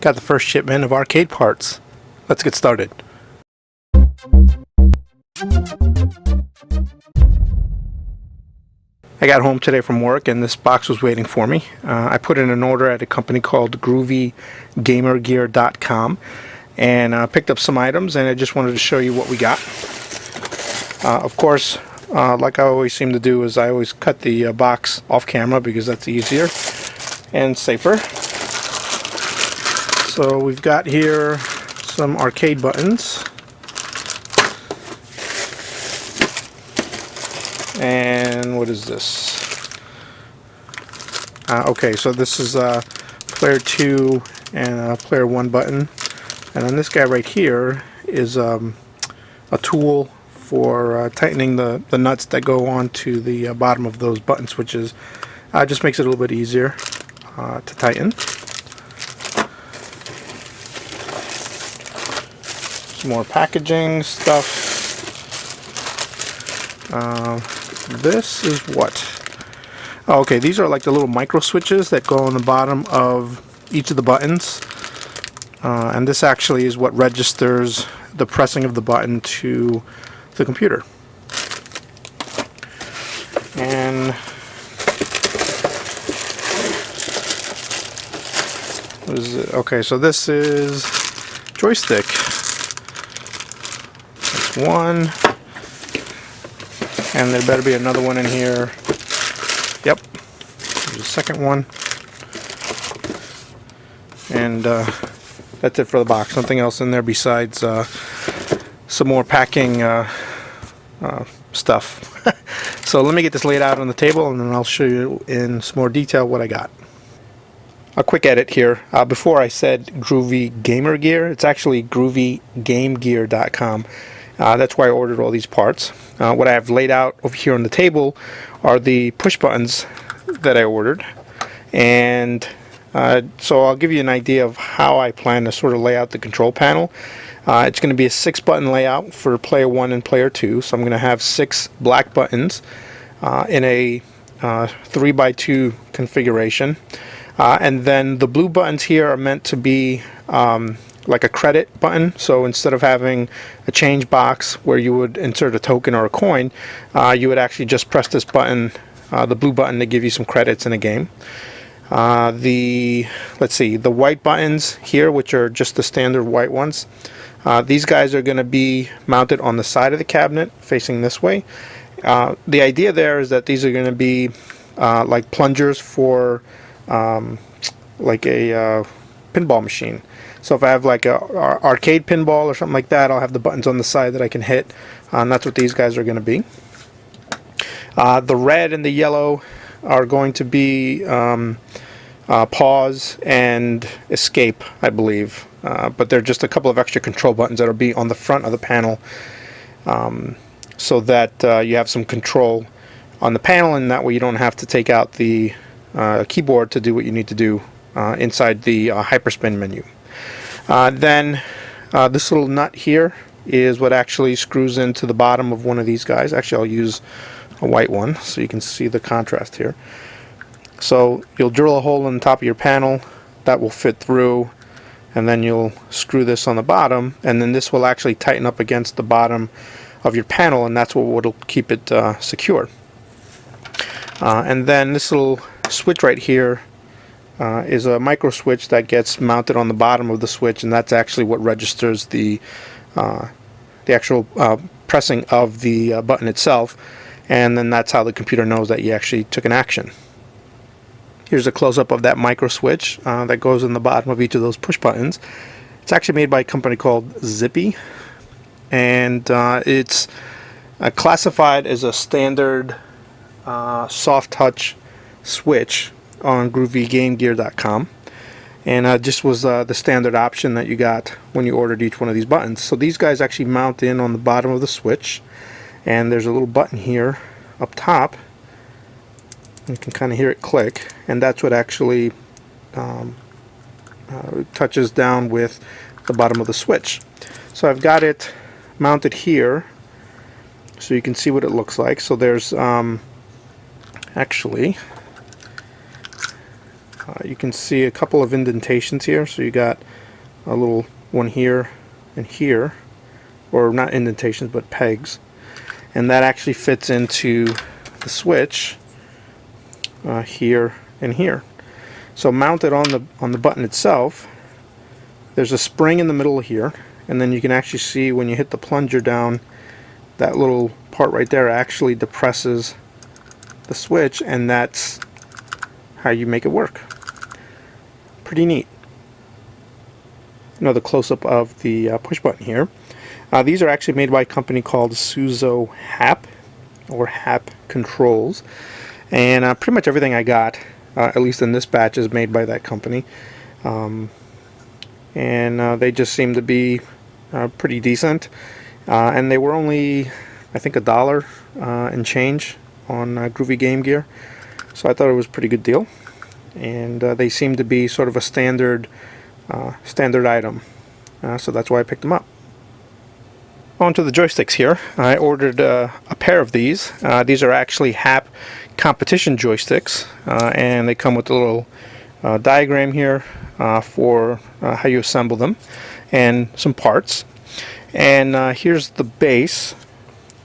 Got the first shipment of arcade parts. Let's get started. I got home today from work and this box was waiting for me. I put in an order at a company called GroovyGamerGear.com and picked up some items, and I just wanted to show you what we got. Of course, like I always seem to do, is I always cut the box off camera because that's easier and safer. So we've got here some arcade buttons, and what is this? Okay, so this is player 2 and player 1 button, and then this guy right here is a tool for tightening the nuts that go onto the bottom of those button switches. Just makes it a little bit easier to tighten. Some more packaging stuff. This is what? Oh, okay, these are like the little micro switches that go on the bottom of each of the buttons, and this actually is what registers the pressing of the button to the computer. And what is it? Okay, so this is joystick. That's one, and there better be another one in here. Yep, there's a second one, and that's it for the box. Nothing else in there besides some more packing stuff. So let me get this laid out on the table, and then I'll show you in some more detail what I got. A quick edit here. Before I said Groovy Gamer Gear, it's actually GroovyGameGear.com. That's why I ordered all these parts. What I have laid out over here on the table are the push buttons that I ordered, and so I'll give you an idea of how I plan to sort of lay out the control panel. It's going to be a 6-button layout for player 1 and player 2, so I'm going to have 6 black buttons in a 3x2 configuration, and then the blue buttons here are meant to be like a credit button. So instead of having a change box where you would insert a token or a coin, you would actually just press this button, the blue button, to give you some credits in a game. Let's see, the white buttons here, which are just the standard white ones, these guys are going to be mounted on the side of the cabinet facing this way. The idea there is that these are going to be like plungers for like a pinball machine. So if I have like a arcade pinball or something like that, I'll have the buttons on the side that I can hit, and that's what these guys are going to be. The red and the yellow are going to be pause and escape, I believe, but they're just a couple of extra control buttons that will be on the front of the panel, so that you have some control on the panel, and that way you don't have to take out the keyboard to do what you need to do inside the hyperspin menu. Then this little nut here is what actually screws into the bottom of one of these guys. Actually, I'll use a white one so you can see the contrast here. So you'll drill a hole in the top of your panel that will fit through, and then you'll screw this on the bottom, and then this will actually tighten up against the bottom of your panel, and that's what will keep it secure. And then this little switch right here is a micro switch that gets mounted on the bottom of the switch, and that's actually what registers the actual pressing of the button itself, and then that's how the computer knows that you actually took an action. Here's a close-up of that micro switch that goes in the bottom of each of those push buttons. It's actually made by a company called Zippy, and it's classified as a standard soft touch switch on GroovyGameGear.com, and just was the standard option that you got when you ordered each one of these buttons. So these guys actually mount in on the bottom of the switch, and there's a little button here up top. You can kind of hear it click, and that's what actually touches down with the bottom of the switch. So I've got it mounted here so you can see what it looks like. So there's actually, You can see a couple of indentations here. So you got a little one here and here, or not indentations but pegs, and that actually fits into the switch here and here. So mounted on the button itself, there's a spring in the middle here, and then you can actually see when you hit the plunger down, that little part right there actually depresses the switch, and that's how you make it work. Pretty neat. Another close-up of the push button here. These are actually made by a company called Suzo Happ, or Happ Controls, and pretty much everything I got, at least in this batch, is made by that company. And they just seem to be pretty decent, and they were only, I think, $1 and change on Groovy Game Gear, so I thought it was a pretty good deal. And they seem to be sort of a standard item, so that's why I picked them up. On to the joysticks here. I ordered a pair of these. These are actually Happ Competition joysticks, and they come with a little diagram here for how you assemble them, and some parts. And here's the base,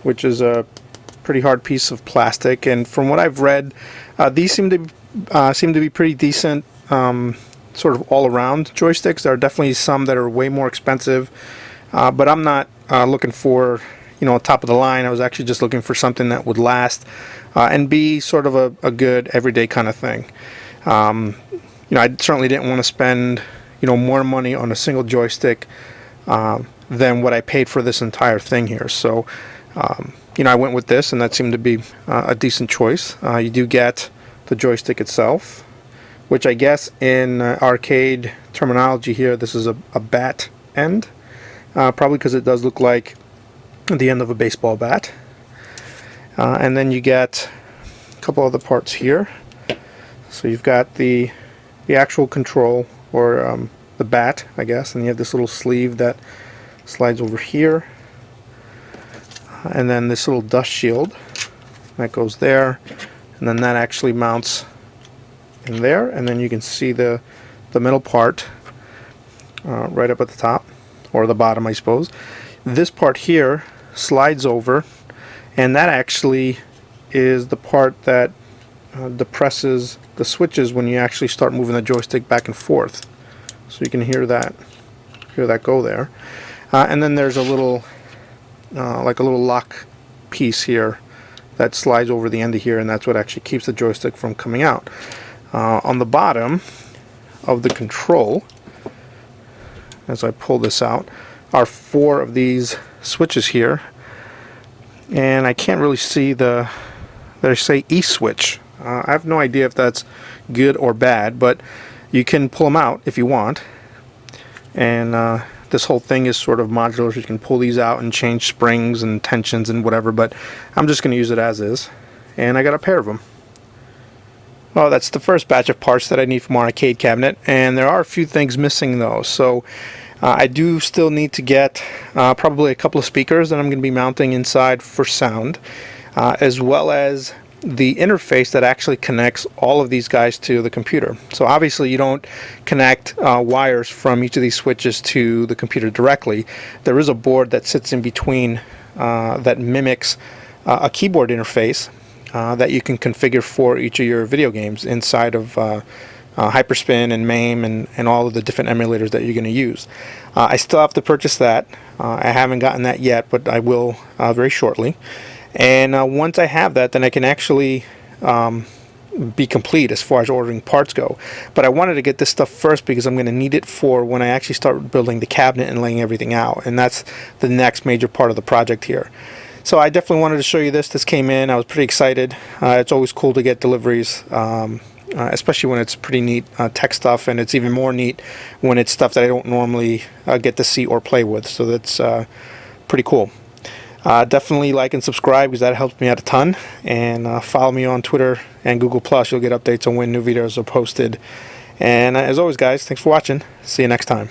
which is a pretty hard piece of plastic. And from what I've read, these seem to be pretty decent, sort of all-around joysticks. There are definitely some that are way more expensive, but I'm not looking for, top of the line. I was actually just looking for something that would last and be sort of a good everyday kind of thing. I certainly didn't want to spend more money on a single joystick than what I paid for this entire thing here. So I went with this, and that seemed to be a decent choice. You do get the joystick itself, which I guess in arcade terminology here, this is a bat end, probably because it does look like the end of a baseball bat. And then you get a couple other parts here. So you've got the actual control, or the bat, I guess, and you have this little sleeve that slides over here, and then this little dust shield that goes there, and then that actually mounts in there, and then you can see the middle part right up at the top, or the bottom, I suppose. This part here slides over, and that actually is the part that depresses the switches when you actually start moving the joystick back and forth. So you can hear that go there. And then there's a little like a little lock piece here that slides over the end of here, and that's what actually keeps the joystick from coming out. On the bottom of the control, as I pull this out, are 4 of these switches here, and I can't really see they say E switch. I have no idea if that's good or bad, but you can pull them out if you want. And this whole thing is sort of modular, so you can pull these out and change springs and tensions and whatever, but I'm just going to use it as is. And I got a pair of them. Well, that's the first batch of parts that I need from our arcade cabinet, and there are a few things missing though. So I do still need to get probably a couple of speakers that I'm going to be mounting inside for sound, as well as the interface that actually connects all of these guys to the computer. So obviously you don't connect wires from each of these switches to the computer directly. There is a board that sits in between that mimics a keyboard interface that you can configure for each of your video games inside of Hyperspin and MAME and all of the different emulators that you're going to use. I still have to purchase that. I haven't gotten that yet, but I will very shortly. And once I have that, then I can actually be complete as far as ordering parts go. But I wanted to get this stuff first because I'm going to need it for when I actually start building the cabinet and laying everything out. And that's the next major part of the project here. So I definitely wanted to show you this. This came in. I was pretty excited. It's always cool to get deliveries, especially when it's pretty neat tech stuff. And it's even more neat when it's stuff that I don't normally get to see or play with. So that's pretty cool. Definitely like and subscribe because that helps me out a ton, and follow me on Twitter and Google+. You'll get updates on when new videos are posted. And as always, guys, thanks for watching. See you next time.